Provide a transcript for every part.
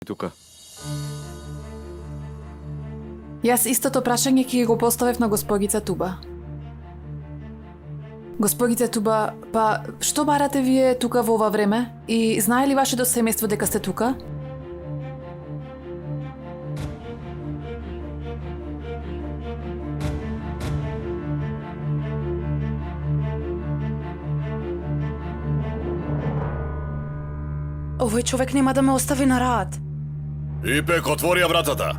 тука? Јас истото прашање ќе го поставев на госпогица Туба. Госпогица Туба, па што барате вие тука во ова време? И знае ли вашето семејство дека сте тука? Овој човек нема да ме остави на рад. Ипек, отвори ја вратата.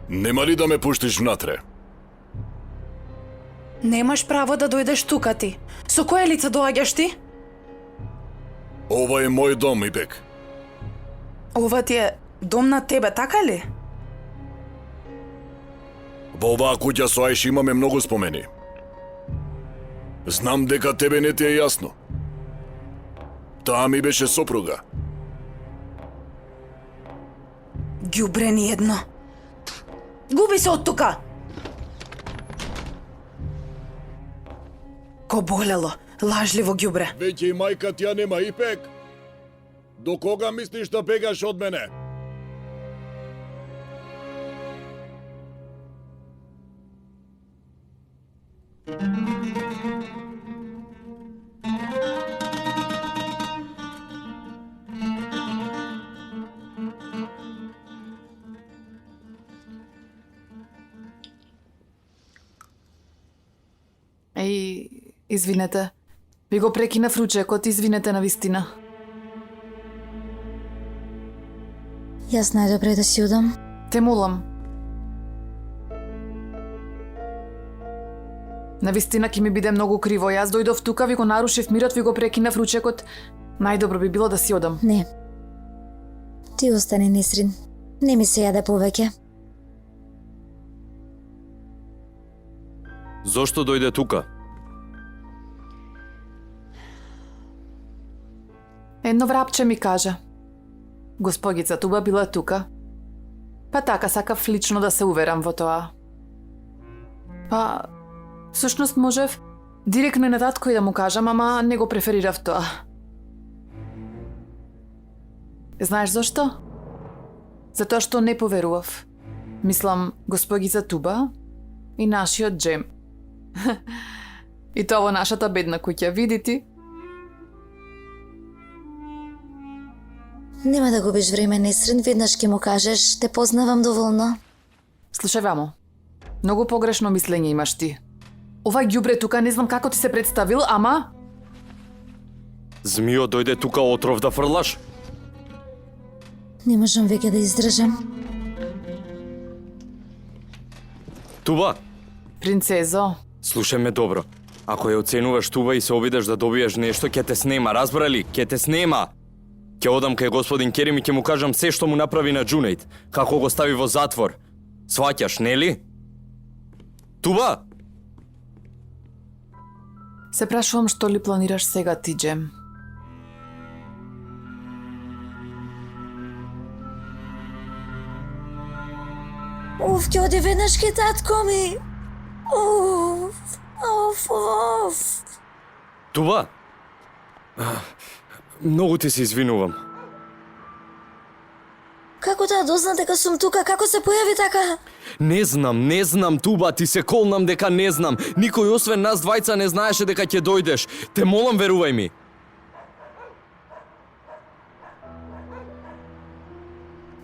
Нема ли да ме пуштиш внатре? Немаш право да дојдеш тука ти. Со кое лице доаѓаш ти? Ова е мој дом, Ипек. Ова ти е дом на тебе, така ли? Во оваа куќа со Ајши имаме многу спомени. Знам дека тебе не ти е јасно. Таа ми беше сопруга. Ѓубре ни едно. Губи се од тука! Ко болело, лажливо ѓубре. Веќе и мајка ти ја нема, Ипек. До кога мислиш да бегаш од мене? Еј, извинете. Ви го прекинав ручекот, извинете на вистина. Јас најдобре да си одам. Те молам. Навистина ќе ми биде многу криво. Јас дојдов тука, ви го нарушив мирот, ви го прекинав ручекот. Најдобро би било да си одам. Не. Ти остани, Несрин. Не ми се јаде повеќе. Зошто дојде тука? Едно врапче ми кажа. Госпогица Туба била тука. Па така сакав лично да се уверам во тоа. Па, всушност можев директно и на татко и да му кажам, ама не го преферирав тоа. Знаеш зошто? Затоа што не поверував. Мислам, госпогица Туба и нашиот Джем. И тоа во нашата бедна куќа, види ти? Нема да губиш време, Несрин, веднаш ќе му кажеш, те познавам доволно. Слушај, вамо. Многу погрешно мислење имаш ти. Ова ѓубре тука не знам како ти се представил, ама... Змио дојде тука отров да фрлаш? Не можам веќе да издржам. Туба, Принцезо, слушај ме добро. Ако ја оценуваш Туба и се обидеш да добиеш нешто, ќе те снема, разбра ли? Ќе те снема. Ќе одам кај господин Керим и ќе му кажам се што му направи на Џунејд, како го стави во затвор. Сваќаш, нели? Туба! се прашувам што ли планираш сега ти, Джем? Уф, ќе оди веднаш ке татко ми. Уф. Туба! Многу ти се извинувам. Како да дозна дека сум тука? Како се појави така? Не знам, Туба, ти се колнам дека не знам. Никој освен нас двајца не знаеше дека ќе дојдеш. Те молам, верувај ми.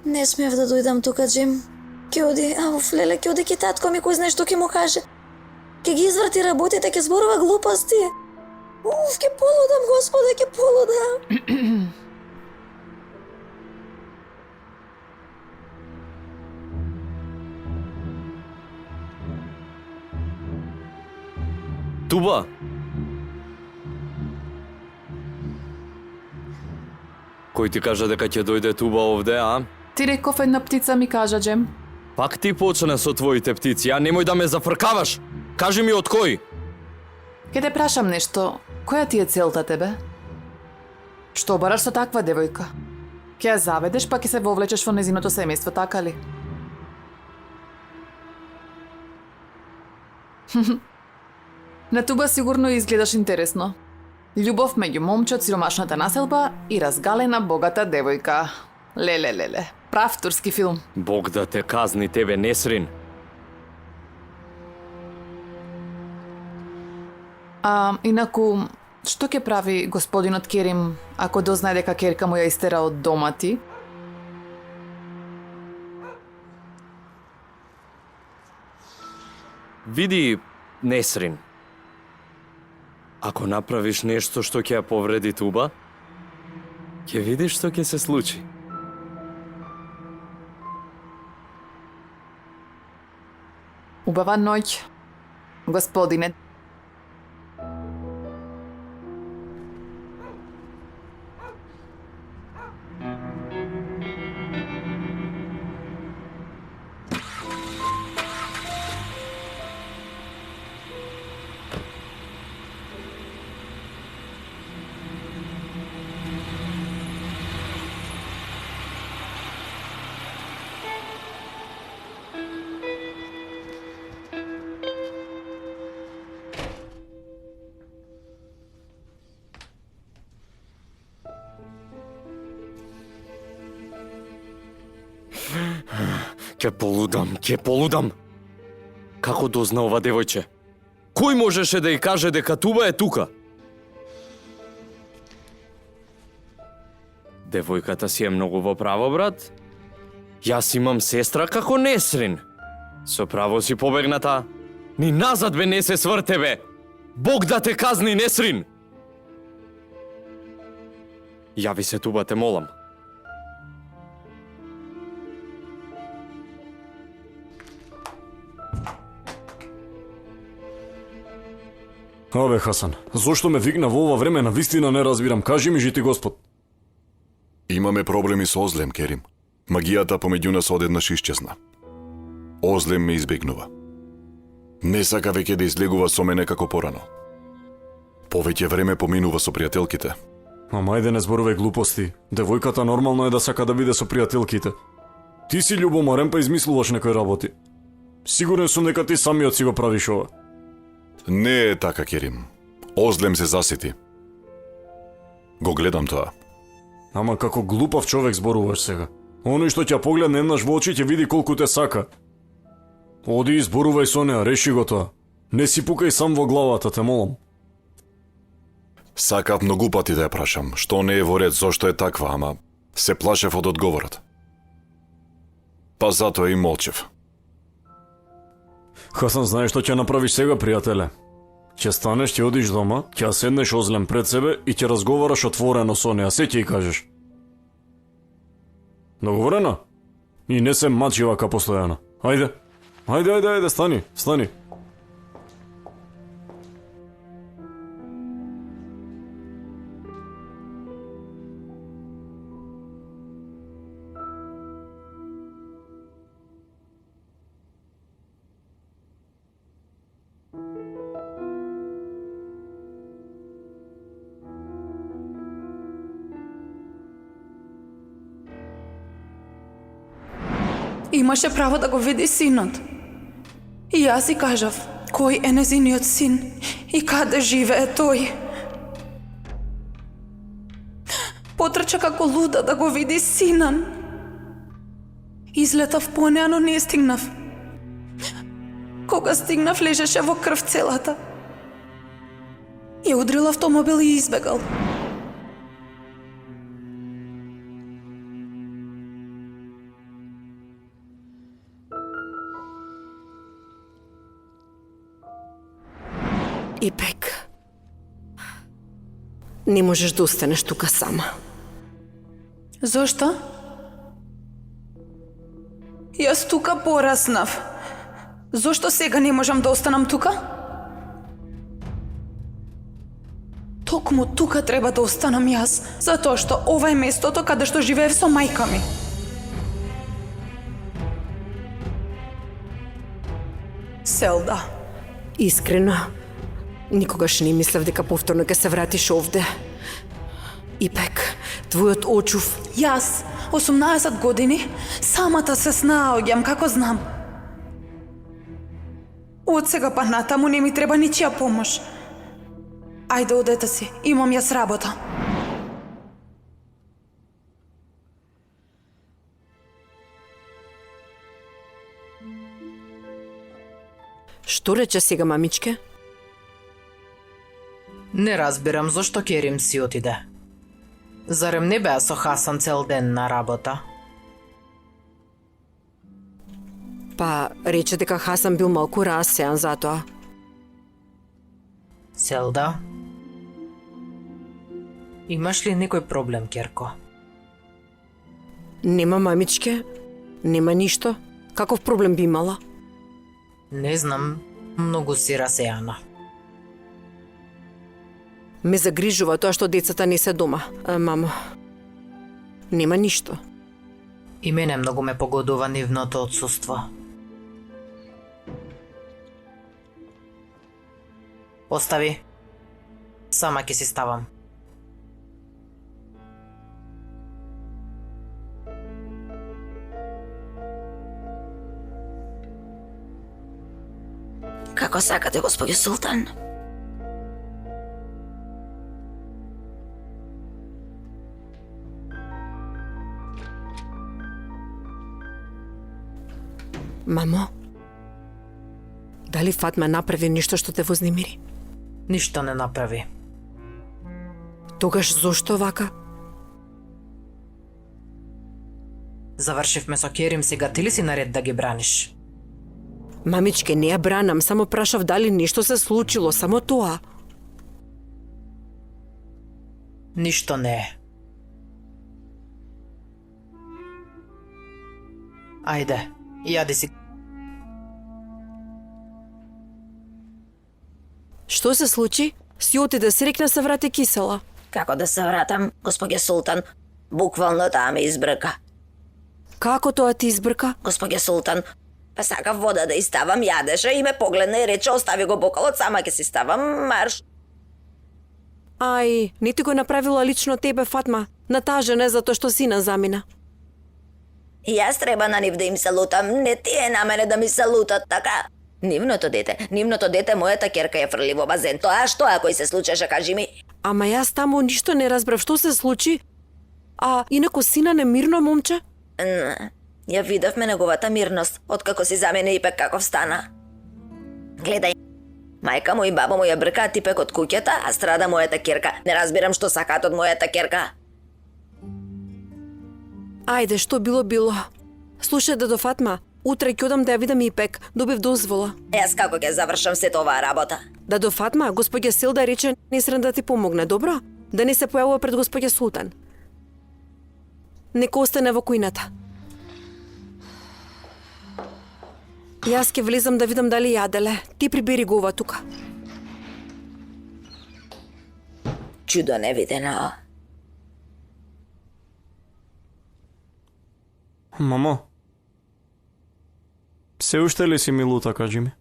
Не смев да дојдам тука, Джим. Ке оди, леле, ке оди ке татко ми, кој знае што ќе му каже. Ке ги изврти работите, ке зборува глупости. Ке полудам, Господе, ке полудам. Туба! Кој ти кажа дека ќе дојде Туба овде, а? Ти реков една птица ми кажа, Джем. Пак ти почна со твоите птици, а немој да ме зафркаваш! Кажи ми од кој? Ке те прашам нешто, која ти е целта тебе? Што бараш со таква девојка? Ке ја заведеш па ке се вовлечеш во незиното семејство, така ли? На туба сигурно изгледаш интересно. Љубов меѓу момче од сиромашната населба и разгалена богата девојка. Леле, прав турски филм. Бог да те казни тебе, Несрин. Инаку, што ќе прави господинот Керим ако дознае дека керка му ја истера од дома ти? Види, Несрин, ако направиш нешто што ќе ја повреди Туба, ќе видиш што ќе се случи. Убава ноќ, господине. Ќе полудам. Како дозна ова девојче? Кој можеше да ја каже дека Туба е тука? Девојката си е многу во право, брат. Јас имам сестра како Несрин. Со право си побегната. Ни назад бе не се сврте бе. Бог да те казни, Несрин. Јави се Туба, те молам. Абе, Хасан, зошто ме викна во ова време, на вистина не разбирам. Кажи ми, жити Господ. Имаме проблеми со Озлем, Керим. Магијата помеѓу нас одеднаш исчезна. Озлем ме избегнува. Не сака веќе да излегува со мене како порано. Повеќе време поминува со пријателките. Ама ајде не зборувај глупости. Девојката нормално е да сака да биде со пријателките. Ти си љубоморен па измислуваш некои работи. Сигурен сум дека ти самиот си го правиш ова. Не е така, Керим. Озлем се засети. Го гледам тоа. Ама како глупав човек зборуваш сега. Оној што ќе погледне еднаш во очи ќе види колку те сака. Оди и зборувај со неа, реши го тоа. Не си пукај сам во главата, те молам. Сакав многу пати да ја прашам, што не е во ред, зошто е таква, ама се плашев од одговорот. Па затоа и молчев. Хасан, знаеш што ќе направиш сега, пријателе? Ќе станеш, ќе одиш дома, ќе седнеш Озлем пред себе и ќе разговараш отворено со неа, се ќе ја кажеш. Договорено? И не се мачи вака постојано. Ајде, стани. Имаше право да го види синот. И јас си кажав, кој е незиниот син и каде живее тој. Потрча како луда да го види синан. Излетав по неа, но не стигнав. Кога стигнав, лежеше во крв целата. Ја удрил автомобил и избегал. Ипек, не можеш да останеш тука сама. Зошто? Јас тука пораснав. Зошто сега не можам да останам тука? Токму тука треба да останам јас, затоа што ова е местото каде што живеев со мајка ми. Селда. Искрено, Никогаш не мислев дека повторно ќе се вратиш овде. Ипек, твојот очув. Јас, 18 години, самата се снаоѓам како знам. Од сега па натаму не ми треба ничија помош. Ајде, одете си, имам јас работа. Што рече сега мамичке? Не разбирам зошто Керим си отиде. Зарем не беа со Хасан цел ден на работа? Па, рече дека Хасан бил малку рассејан затоа. Селда? Имаш ли некој проблем, Керко? Нема мамичке, нема ништо. Каков проблем би имала? Не знам, многу си расејана. Ме загрижува тоа што децата не се дома, мамо. Нема ништо. И мене многу ме погодува нивното отсуство. Остави. Сама ќе си ставам. Како сакате, господи Султан? Мамо, дали Фатма направи ништо што те вознемири? Ништо не направи. Тогаш зошто вака? Завршивме со Керим, сега ти ли си наред да ги браниш? Мамичке, не ја бранам, само прашав дали ништо се случило, само тоа. Ништо не е. Ајде, јади си. Што се случи? Си отиде срекна се врати кисела. Како да се вратам, господи Султан? Буквално таа ме избрка. Како тоа ти избрка? Господи Султан, па сакав вода да иставам, јадеше и ме погледна и рече остави го бокалот, сама ќе си ставам, марш. Ај, не ти го направила лично тебе, Фатма. На таа жена затоа што сина замина. Јас треба на нив да им се лутам, не тие на мене да ми се лутат, така? Нивното дете, мојата керка ја фрли во базен. Тоа што ако и се случеше, кажи ми? Ама јас таму ништо не разбрав што се случи. А инаку сина не мирно момче? Ја видовме неговата мирност, откако си замени Ипек каков стана. Гледај, мајка му и баба му ја бркаат Ипек од куќата, а страда мојата керка. Не разбирам што сакаат од мојата керка. Ајде, што било. Слушај, дедо Фатма, утре ќе одам да ја видам Ипек, добив дозвола. Јас како ќе завршам сето оваа работа? Дедо Фатма, господја Селда рече несрен да ти помогне, добро? Да не се појавува пред господја Султан. Нека остане во кујната. Јас ќе влезам да видам дали јаделе. Ти прибери го ова тука. Чудо невидено. Мамо, се уште ли си милута, кажи ми?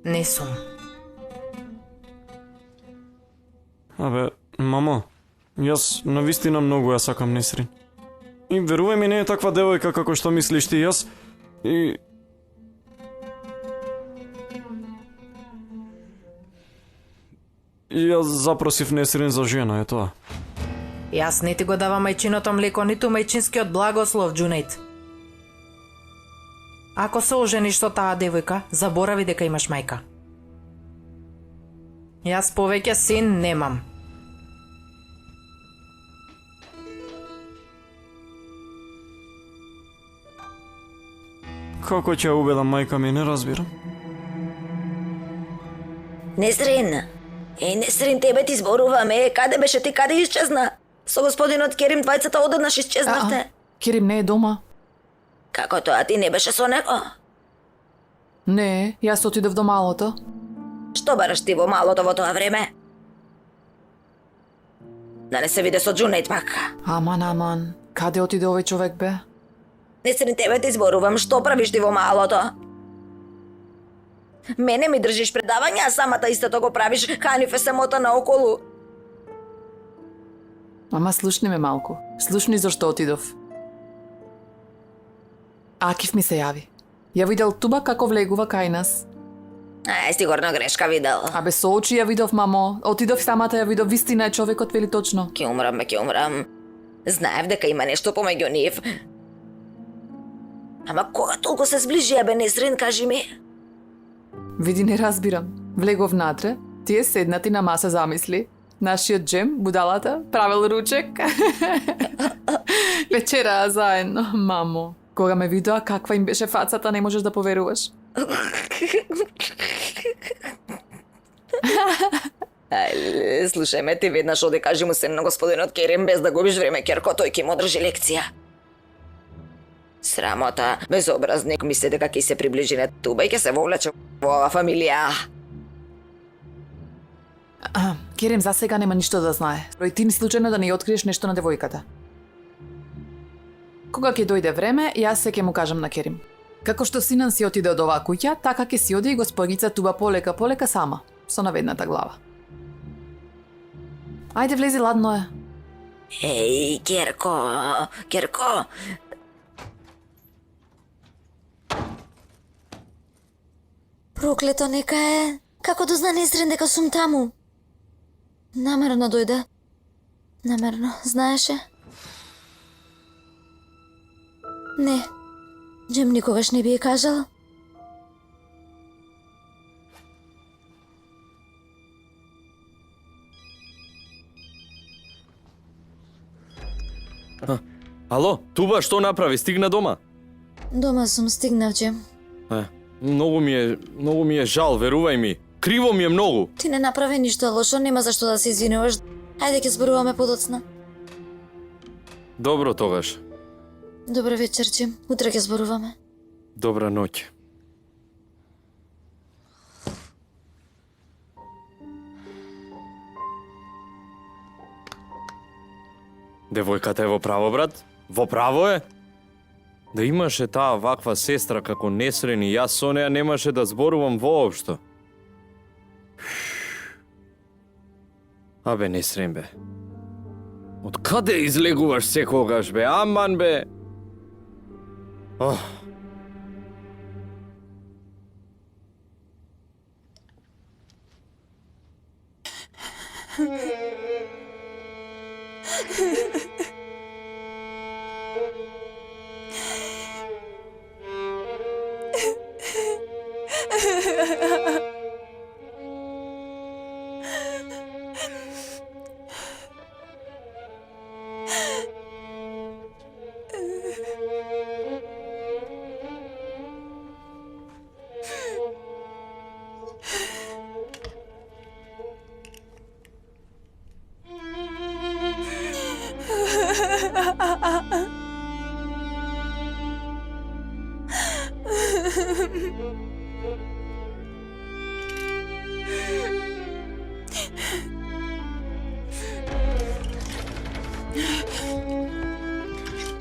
Не сум. Абе, мамо, јас навистина многу ја сакам Несрин. И верувај ми, не е таква девојка како што мислиш ти, јас и... Јас запросив Несрин за жена, е тоа. Јас не ти го давам мајчиното млеко, ниту мајчинскиот благослов, Џунејд. Ако се ожениш со таа девојка, заборави дека имаш мајка. Јас повеќе син немам. Како ќе ја убедам мајка ми, не разбирам. Несрин, Несрин, тебе ти зборуваме, каде беше ти, каде исчезна? Со господинот Керим двајцата одеднаш исчезнавте. Керим не е дома. Како тоа, ти не беше со него? Не, јас отидов до малото. Што бараш ти во малото во тоа време? Да не се виде со Џунејд пак. Аман, каде отиде овој човек бе? Несрин, тебе ти зборувам, што правиш ти во малото? Мене ми држиш предавање, а самата истото го правиш, Ханифе се мота наоколу. Мама, слушни ме малку. Слушни зашто отидов. Акив ми се јави. Ја видел туба како влегува кај нас. Сигурно грешка видел. Абе, со очи ја видов, мамо. Отидов самата ја видов, вистина е, човекот вели точно. Ќе умрам. Знаев дека има нешто помеѓу нив. Ама кога толку се зближија, бе, Несрин, кажи ми? Види, не разбирам. Влегов внатре, тие седнати на маса замисли. Нашиот Джем, будалата, правил ручек. Вечераа заедно, мамо. Кога ме видоа каква им беше фацата, не можеш да поверуваш. Слушај ме, ти веднаш оди кажи му се на господинот Керим без да губиш време, Керко, тој ќе му одржи лекција. Срамота, безобразник, мисли дека ќе се приближи на туба и ќе се вовлече во ова фамилија. Керим за сега нема ништо да знае. Рој ти ни случајно да не ја откриеш нешто на девојката. Кога ќе дојде време, јас се ќе му кажам на Керим. Како што синан си отиде од оваа куќа, така ќе си оди и госпогица Туба полека сама, со наведната глава. Ајде, влези, ладно е. Еј, Керко. Проклето нека е. Како дозна Несрин дека сум таму? Намерно дојде. Намерно, знаеше? Не. Джем никогаш не би ја кажал. Ало, Туба, што направи? Стигна дома? Дома сум, стигнав, Джем. Многу ми е жал, верувај ми. Криво ми е многу. Ти не направи ништо лошо, нема зашто да се извинуваш. Ајде ќе зборуваме подоцна. Добро тогаш. Добра вечер, Джем. Утре ќе зборуваме. Добра ноќ. Девојката е во право, брат? Во право е? Да имаше таа ваква сестра како Несрин и јас со неа немаше да зборувам воопшто. Абе, Несрин, бе. Од каде излегуваш секогаш, бе? Аман, бе. Ох.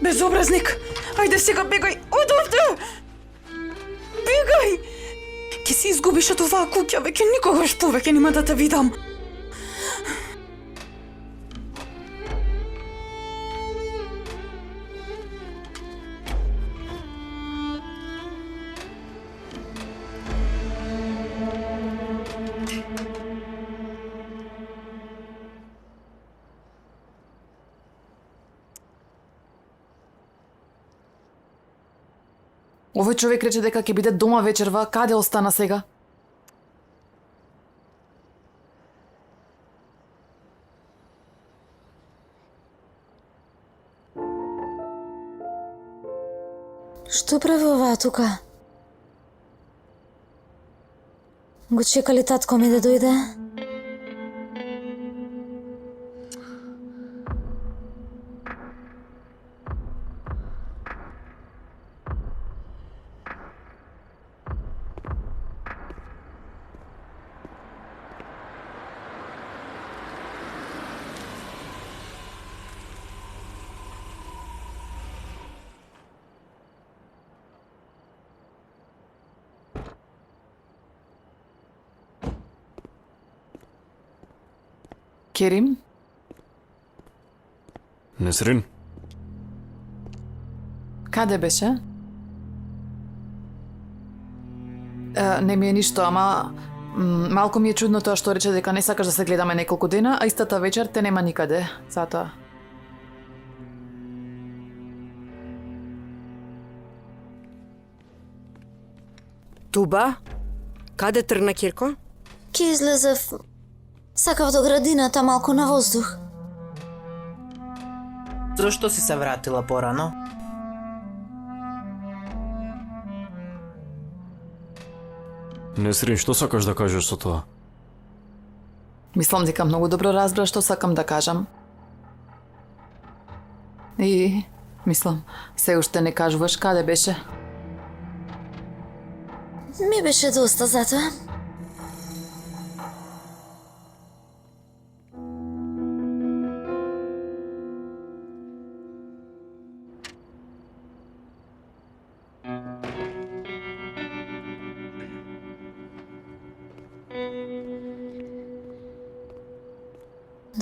Безобразник! Ајде сега бегај од овде! Бегај! Ке се изгубиш од оваа куќа, веќе никогаш повеќе нема да те видам. Овој човек рече дека ќе биде дома вечерва, каде остана сега? Што прави оваа тука? Го чека ли татко ми да дојде? Керим? Несрин? Каде беше? Не ми е ништо, ама малку ми е чудно тоа што рече дека не сакаш да се гледаме неколку дена, а истата вечер те нема никаде, затоа. Туба? Каде тргна Кирко? Ке излезев... Сакав до градината малку на воздух. Зошто си се вратила порано? Несрин, што сакаш да кажеш со тоа? Мислам дека многу добро разбра што сакам да кажам. И мислам, се уште не кажуваш каде беше. Ми беше доста затоа.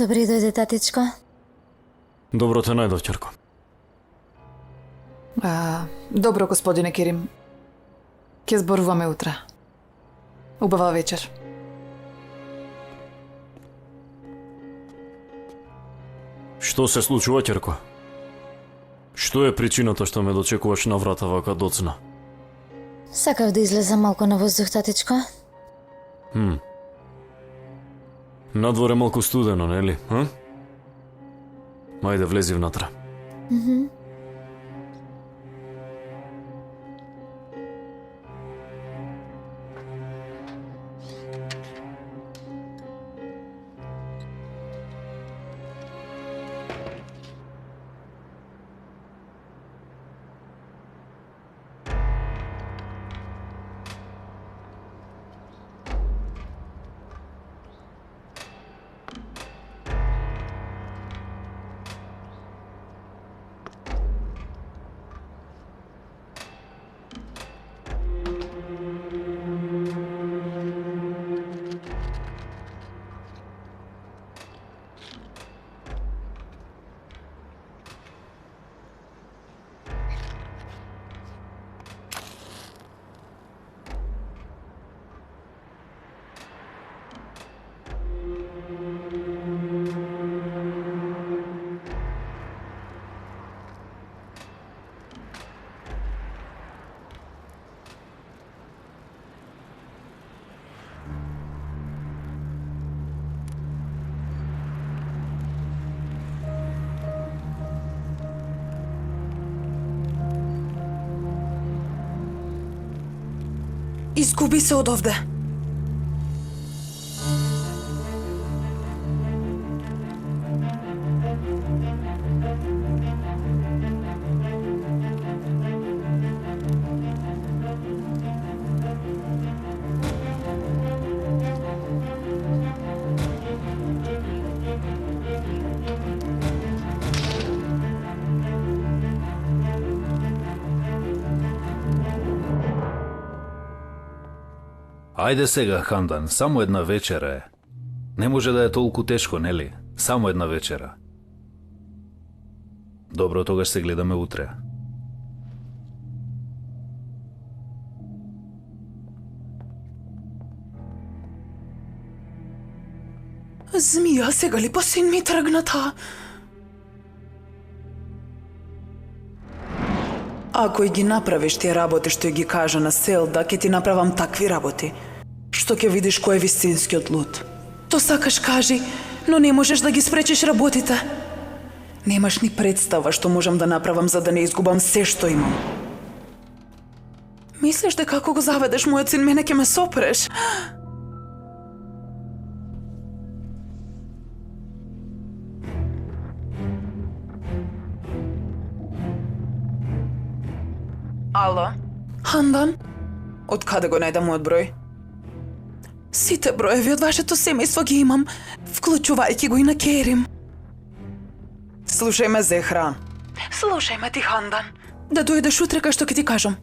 Добри дојде, татичко. Добро те најдов, ќерко. Добро, господине Керим. Ке зборуваме утре. Убава вечер. Што се случува, ќерко? Што е причината што ме дочекуваш на врата вака доцна? Сакав да излезам малку на воздух, татичко. Надвор е малку студено, нели? Мајде, влези внатре. Изгуби се од овде. Ајде сега, Хандан, само една вечера е. Не може да е толку тешко, нели? Само една вечера. Добро, тогаш се гледаме утре. Змија, сега ли по син ми тргната? Ако и ги направиш тие работи што ги кажа на Селда, ќе ти направам такви работи, што ќе видиш кој е вистинскиот луд. То сакаш кажи, но не можеш да ги спречиш работите. Немаш ни представа што можам да направам за да не изгубам се што имам. Мислиш дека ако го заведеш мојот син, мене ќе ме сопреш? Ало? Хандан? Од каде го најдам мојот број? Сите броеви од вашето семејство ги имам, вклучувајќи го и на Керим. Слушај ме, Зехра. Слушај ме ти, Хандан. Да дојдеш утре кај што ќе ти кажам.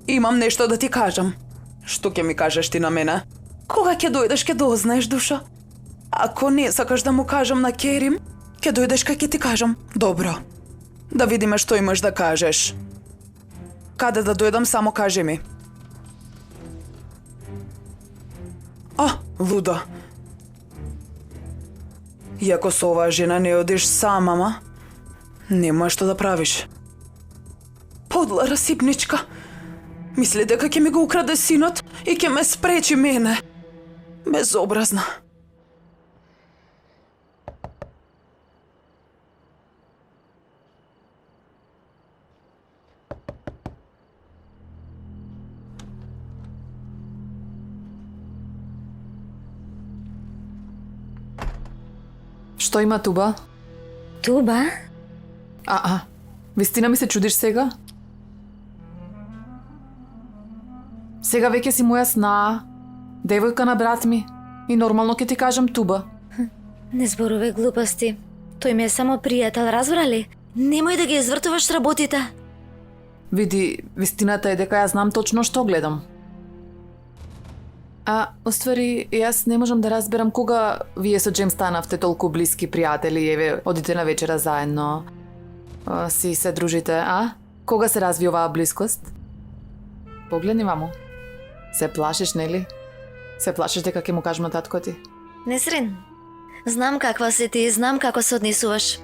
Имам нешто да ти кажам. Што ќе ми кажеш ти на мене? Кога ќе дојдеш, ќе дознаеш, душа. Ако не сакаш да му кажам на Керим, ќе дојдеш кај ќе ти кажам. Добро. Да видиме што имаш да кажеш. Каде да дојдам, само кажи ми. Луда. Иако со оваа жена не одиш сама, ма, нема што да правиш. Подла расипничка. Мисли дека ќе ми го украде синот и ќе ме спречи мене. Безобразна. Што има Туба? Туба? Вистина ми се чудиш сега? Сега веќе си моја сна, девојка на брат ми и нормално ќе ти кажам Туба. Не зборувай глупости. Тој ми е само пријател, разбрали? Немој да ги извртуваш работите. Види, вистината е дека ја знам точно што гледам. Уствари, јас не можам да разберам кога вие со Джем станавте толку блиски пријатели и еве, одите на вечера заедно. Си се дружите, Кога се разви оваа блискост? Погледни, мамо. Се плашиш, нели? Се плашиш дека ќе му кажам на татко ти? Несрин, знам каква си ти, знам како се однесуваш.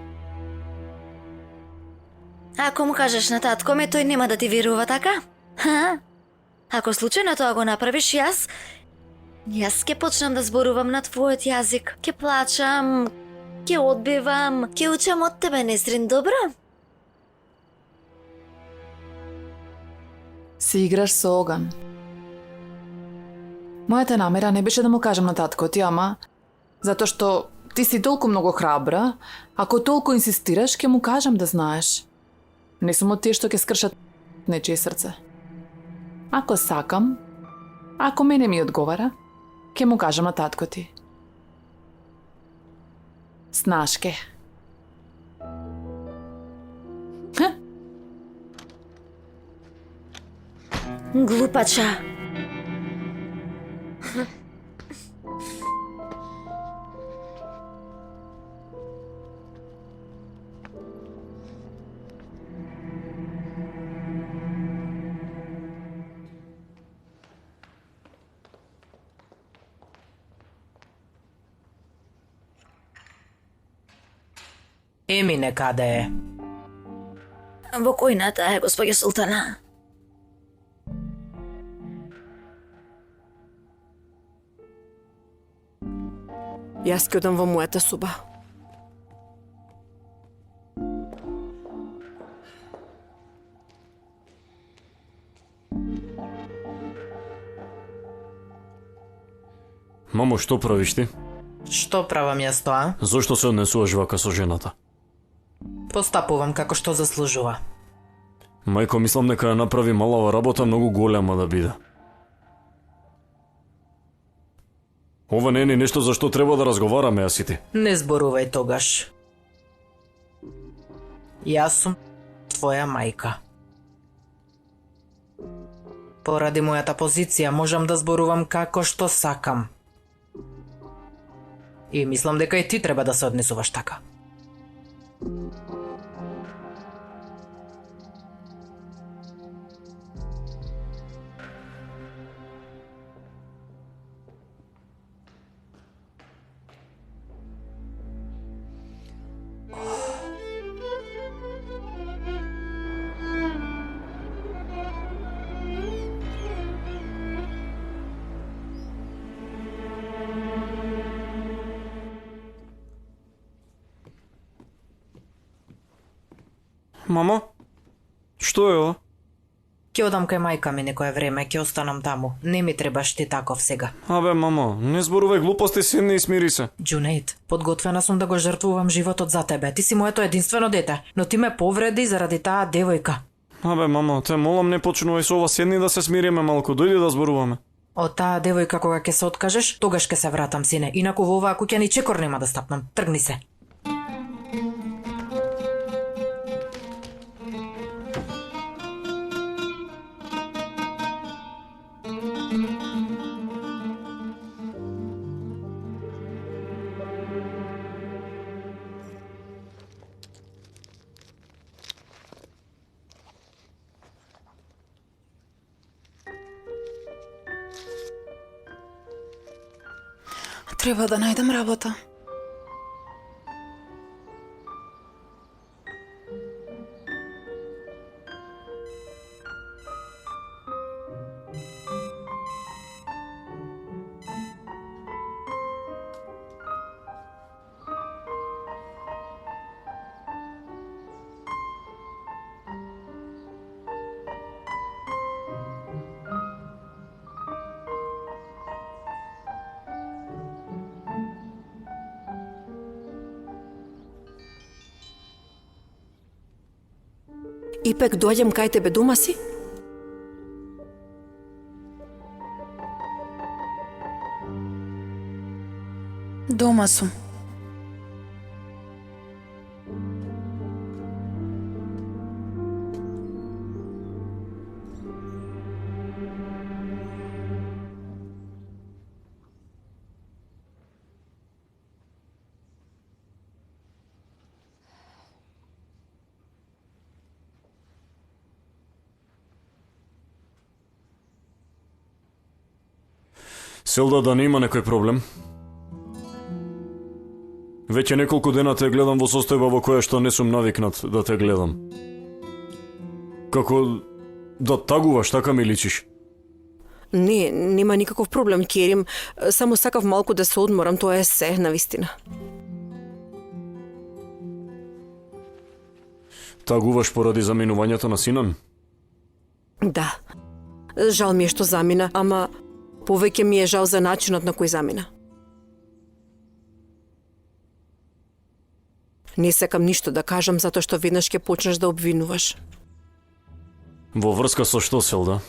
Ако му кажеш на татко ми, тој нема да ти верува, така? Ако случајно тоа го направиш, јас ќе почнам да зборувам на твојот јазик. Ќе плачам, ќе одбивам, ќе учам од тебе, Несрин, добро? Си играш со оган. Мојата намера не беше да му кажам на татко ти, ама затоа што ти си толку многу храбра, ако толку инсистираш, ќе му кажам, да знаеш. Не сум од тие што ќе скршат нечие срце. Ако сакам, ако мене ми одговара, ќе му кажам на татко ти. Снашке. Глупача. Емине каде е? Во којната е, господја Султана. Јас ќе одам во мојата соба. Мамо, што правиш ти? Што правам јас тоа? Зошто се однесуваш вака со жената? Постапувам како што заслужува. Мајко, мислам дека ја направи малава работа, многу голема да биде. Ова не е ни нешто за што треба да разговараме, јас и ти. Не зборувај тогаш. Јас сум твоја мајка. Поради мојата позиција можам да зборувам како што сакам. И мислам дека и ти треба да се однесуваш така. Мама? Што е ова? Ќе одам кај мајка ми некое време, ќе останам таму. Не ми требаш ти таков сега. Абе, мамо, не зборувај глупости, седни и смири се. Джунейд, подготвена сум да го жртвувам животот за тебе. Ти си моето единствено дете, но ти ме повреди заради таа девојка. Абе, мамо, те молам, не почнувај со ова, седни да се смириме малку, дојди да зборуваме. Од таа девојка кога ќе се откажеш, тогаш ќе се вратам, сине. Инаку во оваа куќа ни чекор нема да стапнам. Тргни се. Треба да најдам работа. Ипек, доаѓам кај тебе, дома си? Дома сум. Селда, да не има некој проблем? Веќе неколку дена те гледам во состојба во која што не сум навикнат да те гледам. Како да тагуваш, така ми личиш. Не, нема никаков проблем, Керим. Само сакав малку да се одморам, тоа е се, навистина. Тагуваш поради заминувањето на Синан? Да. Жал ми е што замина, ама повеќе ми е жал за начинот на кој замина. Не сакам ништо да кажам затоа што веднаш ќе почнеш да обвинуваш. Во врска со што, Селда?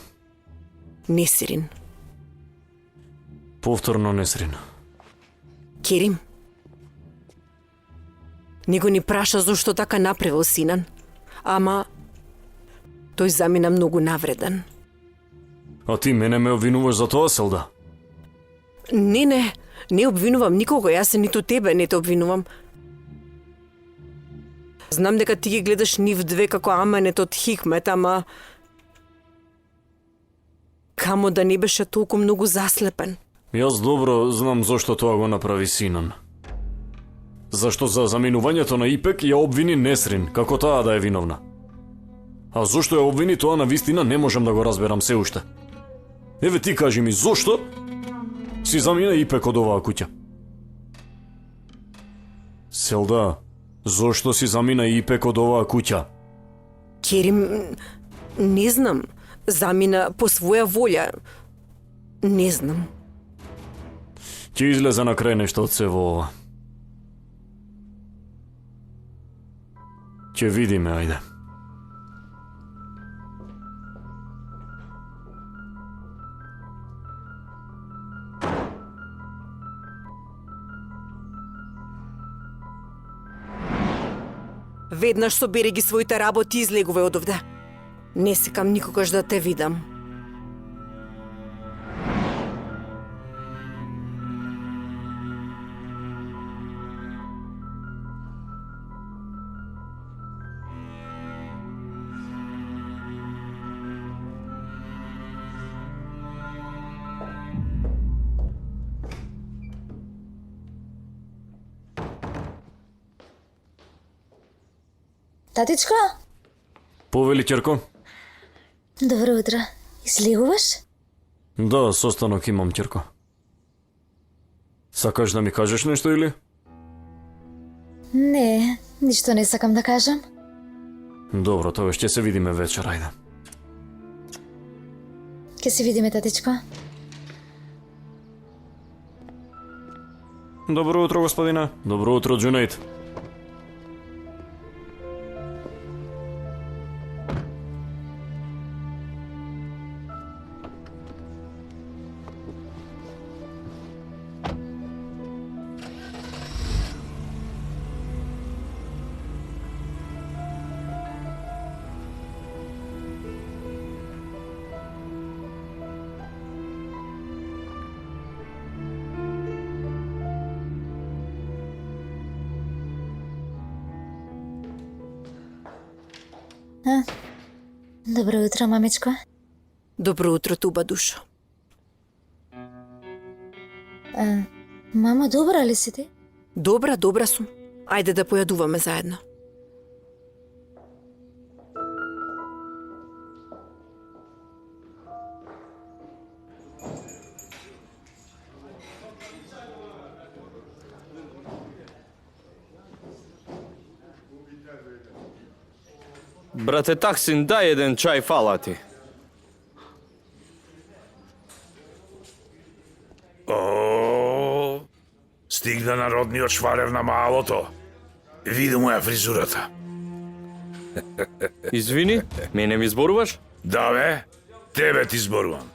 Несирин. Повторно Несрин. Керим. Него ни праша зошто така направил Синан, ама тој замина многу навреден. А ти мене ме обвинуваш за тоа, Селда? Не обвинувам никого, јас ниту тебе не те обвинувам. Знам дека ти ги гледаш нив две како аменет од хикмет, ама камо да не беше толку многу заслепен. Јас добро знам зошто тоа го направи Синан. Зашто за заминувањето на Ипек ја обвини Несрин, како таа да е виновна. А зошто ја обвини тоа на вистина не можам да го разберам се уште. Еве ти кажи ми, зошто си замина Ипек од оваа куќа? Селда, зошто си замина Ипек од оваа куќа? Керим, не знам, замина по своја волја. Не знам. Ќе излезе на крај нешто од се во ова. Ќе видиме, ајде. Веднаш собери ги своите работи и излегувај од овде. Не сакам никогаш да те видам. Татичко? Повели, ќерко? Добро утро. Излегуваш? Да, состанок имам, ќерко. Сакаш да ми кажеш нешто или? Не, ништо не сакам да кажам. Добро, тоа ќе се видиме вечер, ајде. Ке се видиме, татичко. Добро утро, господине. Добро утро, Џунејд. Добро утро, мамичко. Добро утро, туба душо. Мама, добра ли си ти? Добра, добра сум. Ајде да појадуваме заедно. Брате Таксин, дај еден чај, фала ти. О, стигна народниот швалер на малото. Види моја фризурата. Извини, мене ми зборуваш? Да бе, тебе ти зборувам.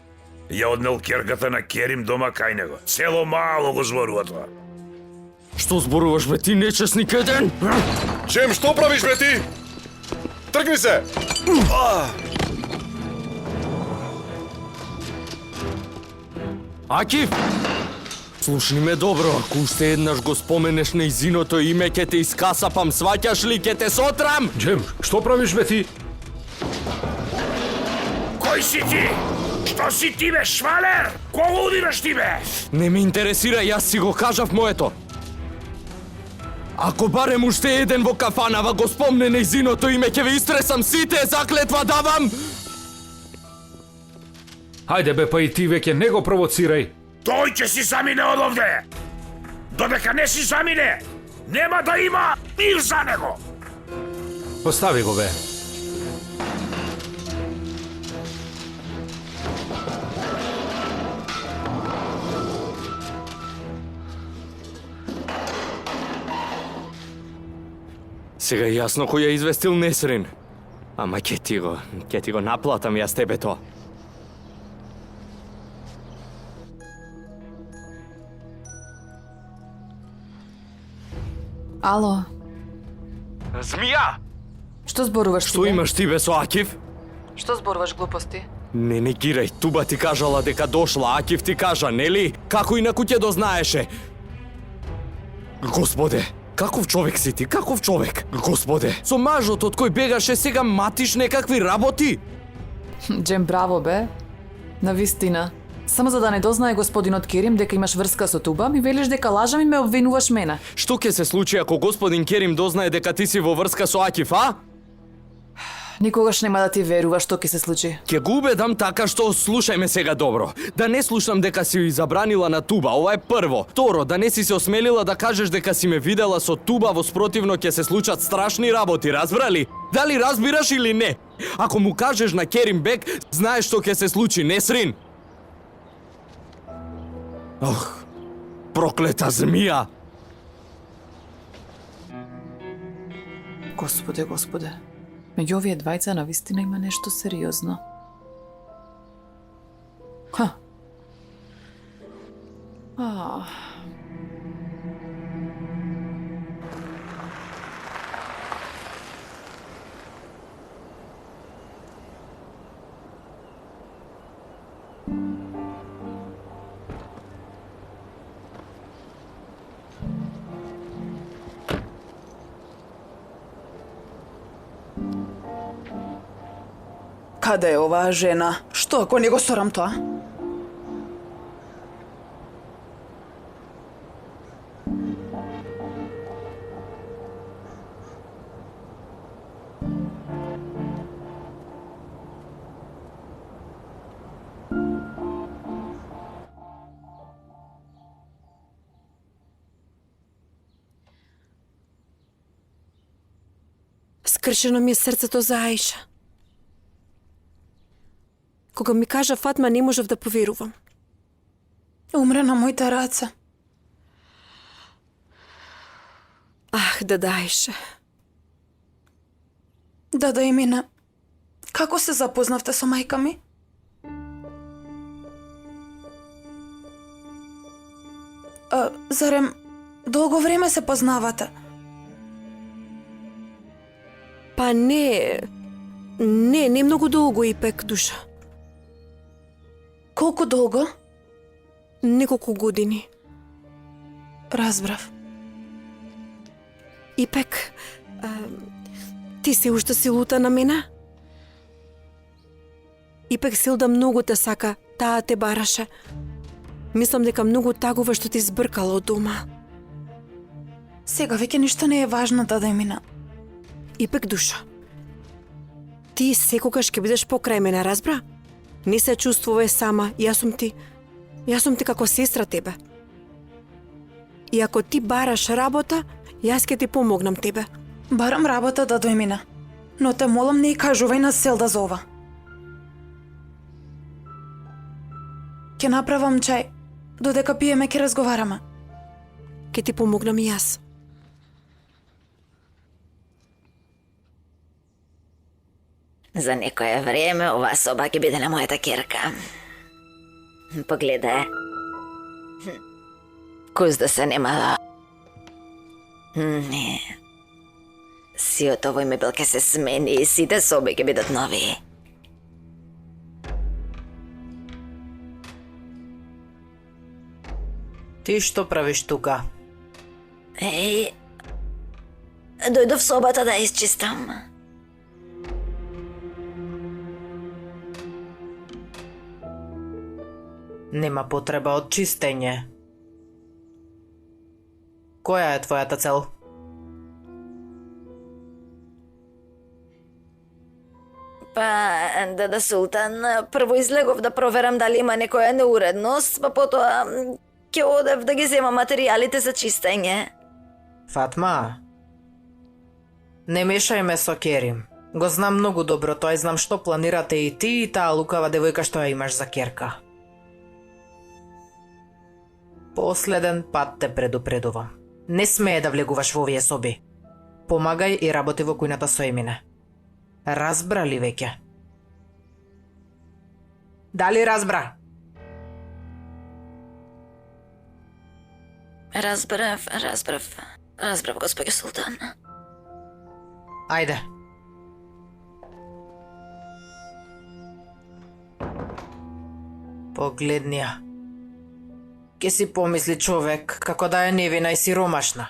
Ја однел керката на Керим дома кај него. Цело мало го зборува тоа. Што зборуваш, бе, ти нечесник еден? Джем, што правиш, бе ти? Тргни се! Акив! Слушни ме добро, ако уште еднаш го споменеш нејзиното име, ке те искасапам, сваќаш ли, ке те сотрам? Джем, што правиш бе ти? Кој си ти? Што си ти бе, швалер? Кого удираш ти бе? Не ме интересира, јас си го кажав моето. Ако барем уште еден во кафанава го спомне нејзиното име, ќе ве истресам сите, заклетва давам! Хајде бе, па и ти веќе не го провоцирај. Тој ќе си замине од овде. Додека не си замине, нема да има мир за него. Остави го бе. Сега е јасно кој ја известил Несрин. Ама ќе ти го наплатам јас тебе тоа. Ало, Змија! што зборуваш Што ти? имаш ти бе со Акив? Што зборуваш глупости? Не негирај, Туба ти кажала дека дошла, Акив ти кажа, нели? Како инаку ќе дознаеше? Господе, каков човек си ти? Каков човек? Господе, со мажот од кој бегаше сега матиш некакви работи? Джем, браво бе. Навистина. Само за да не дознае господинот Керим дека имаш врска со Туба, ми велиш дека лажам и ме обвинуваш мене. Што ќе се случи ако господин Керим дознае дека ти си во врска со Акив, а? Никогаш нема да ти верува што ќе се случи. Ќе го убедам така што слушај ме сега добро. Да не слушам дека си ја забранила на Туба, ова е прво. Второ, да не си се осмелила да кажеш дека си ме видела со Туба, во спротивно ќе се случат страшни работи, разбрали? Дали разбираш или не? Ако му кажеш на Керим Бек, знаеш што ќе се случи, Несрин? Ох, проклета змија! Господе, господе. Меѓу овие двајца навистина има нешто сериозно. Ха. Каде е оваа жена? Што ако не го сторам тоа? Скршено ми е срцето за Аиша. Кога ми кажа Фатма, не можев да поверувам. Умре на моите раце. Ах, да Аиша. Да Емина. Како се запознавте со мајка ми? Зарем долго време се познавате? Па не многу долго ипек, душа. Колку долго? Неколку години. Разбрав. Ипек, ти се уште си лута на мене? Ипек Силда многу те сака, таа те бараше. Мислам дека многу тагува што ти збркала од дома. Сега веќе ништо не е важно, дадемина. Ипек душа. Ти секогаш ќе бидеш покрај мене, разбра? Не се чувствувай сама, јас сум ти како сестра тебе. И ако ти бараш работа, јас ќе ти помогнам тебе. Барам работа, дадемина. Но те молам, не кажувај на Селда за ова. Ќе направам чај. Додека пиеме, ќе разговараме. Ќе ти помогнам и јас. За некое време оваа соба ќе биде на мојата керка. Погледај. Кој да се немала. Не. Сиот овој мебел ќе се смени и сите соби ќе бидат нови. Ти што правиш тука? Еј, дојдов собата да исчистам. Нема потреба од чистење. Која е твојата цел? Па, дада Султан, прво излегов да проверам дали има некоја неуредност, па потоа ќе одев да ги земам материјалите за чистење. Фатма, не мешај ме со Керим. Го знам многу добро тој, знам што планирате и ти и таа лукава девојка што ја имаш за керка. Последен пат те предупредувам. Не смее да влегуваш во овие соби. Помагај и работи во кујната со Емине. Разбра ли веќе? Дали разбра? Разбрав, господи Султан. Ајде. Погледни ја. Ке си помисли човек како да е невина и сиромашна.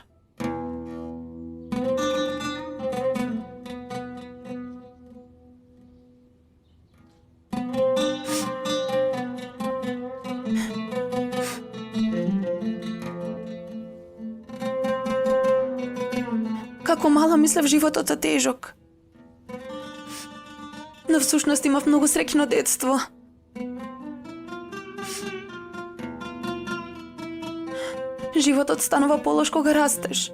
Како мала мислев животот е тежок. Но всушност имав многу среќно детство. Животот станува полош кога растеш.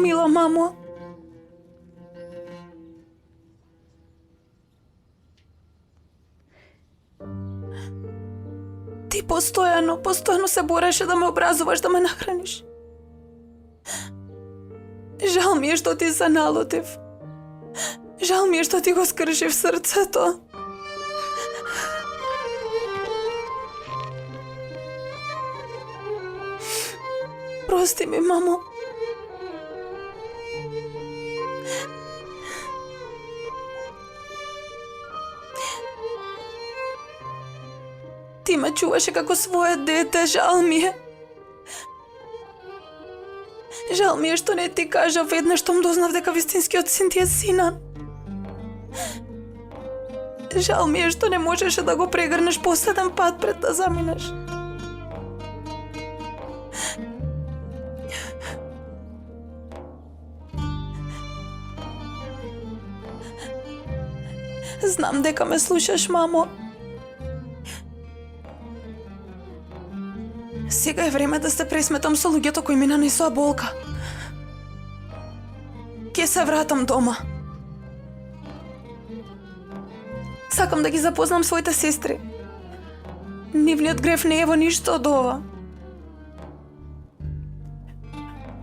Мила мамо, ти постојано се бореше да ме образуваш, да ме нахраниш. Жал ми е што ти се налутив. Жал ми е што ти го скршив срцето. Прости ми, мамо. Ти ме чуваше како свое дете, жал ми е. Жал ми е што не ти кажа веднаш штом дознав дека вистинскиот син ти е Синан. Жал ми е што не можеше да го прегрнеш последен пат пред да заминеш. Знам дека ме слушаш, мамо. Сега е време да се пресметам со луѓето кои ми нанесоа болка. Ке се вратам дома. Сакам да ги запознам своите сестри. Нивниот грев не е во ништо од ова.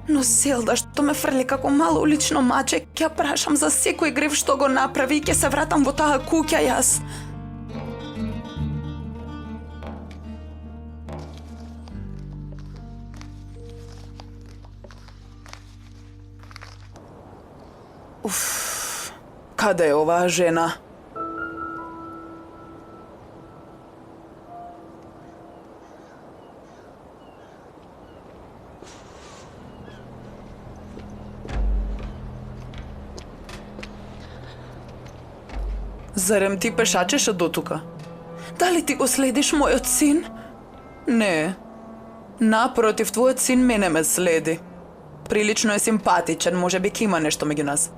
Но Селда што ме фрли како мало улично маче, ќе прашам за секој грев што го направи и ќе се вратам во таа куќа јас. Каде е оваа жена? Зарем ти пешачеше до тука? Дали ти го следиш мојот син? Не. Напротив, твојот син мене ме следи. Прилично е симпатичен, може би ќе има нешто меѓу нас.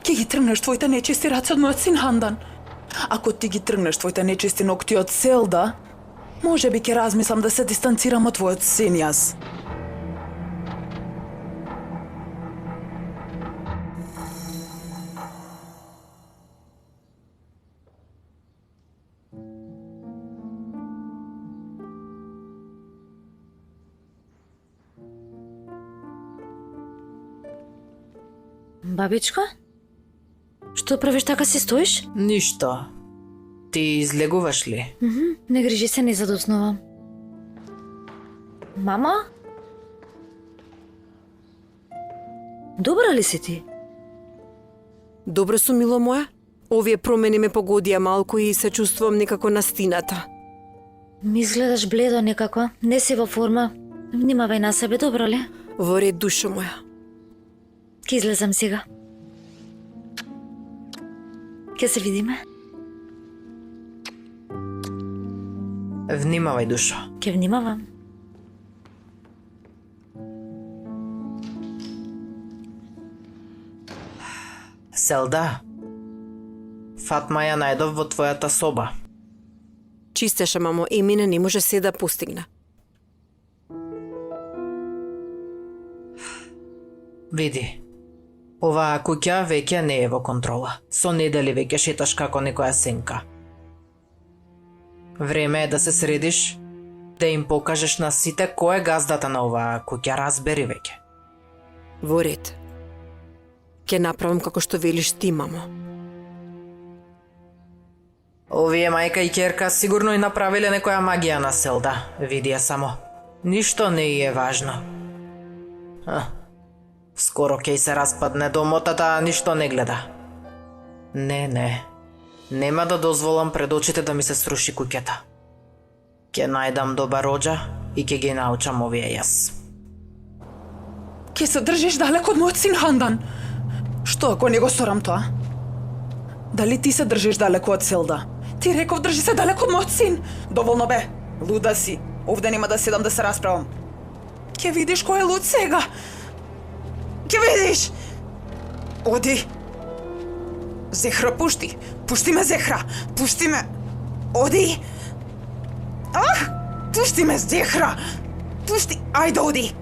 Ке ги тргнеш твоите нечисти раце од мојот син Хандан. Ако ти ги тргнеш твоите нечисти ногти од Селда, може би ќе размислам да се дистанцирам од твојот син јас. Бабичка? Што правиш, така си стоиш? Ништо. Ти излегуваш ли? Не грижи се, не задоснувам. Мама? Добра ли си ти? Добро сум, мило моја. Овие промени ме погодија малку и се чувствувам некако настината. Ми изгледаш бледо некако, не си во форма. Внимавај на себе, добро ли? Во ред, душо моја. Ке излезам сега. Ке се видиме. Внимавај, душо. Ке внимавам. Селда, Фатма ја најдов во твојата соба. Чистеше, мамо, Емина не може се да постигне. Види, оваа куќа веќе не е во контрола. Со недели веќе шеташ како некоја сенка. Време е да се средиш, да им покажеш на сите кој е газдата на оваа куќа, разбери веќе. Во ред. Ке направам како што велиш ти, мамо. Овие мајка и ќерка сигурно и направиле некоја магија на Селда. Види ја само. Ништо не и е важно. Скоро ќе се распадне домотата, ништо не гледа. Не. Нема да дозволам пред очите да ми се сруши куќата. Ќе најдам добар роđа и ќе ги научам овие јас. Ке се држиш далеко од мојот син Хандан. Што ако не го сторам тоа? Дали ти се држиш далеко од Селда? Ти реков држи се далеко од мојот син. Доволно бе. Луда си. Овде нема да седам да се расправам. Ке видиш кој е луд сега. Ке видиш. Оди. Зехра, пушти. Пушти ме, Зехра. Пушти ме. Оди. Пушти ме, Зехра. Пушти. Ајде, оди.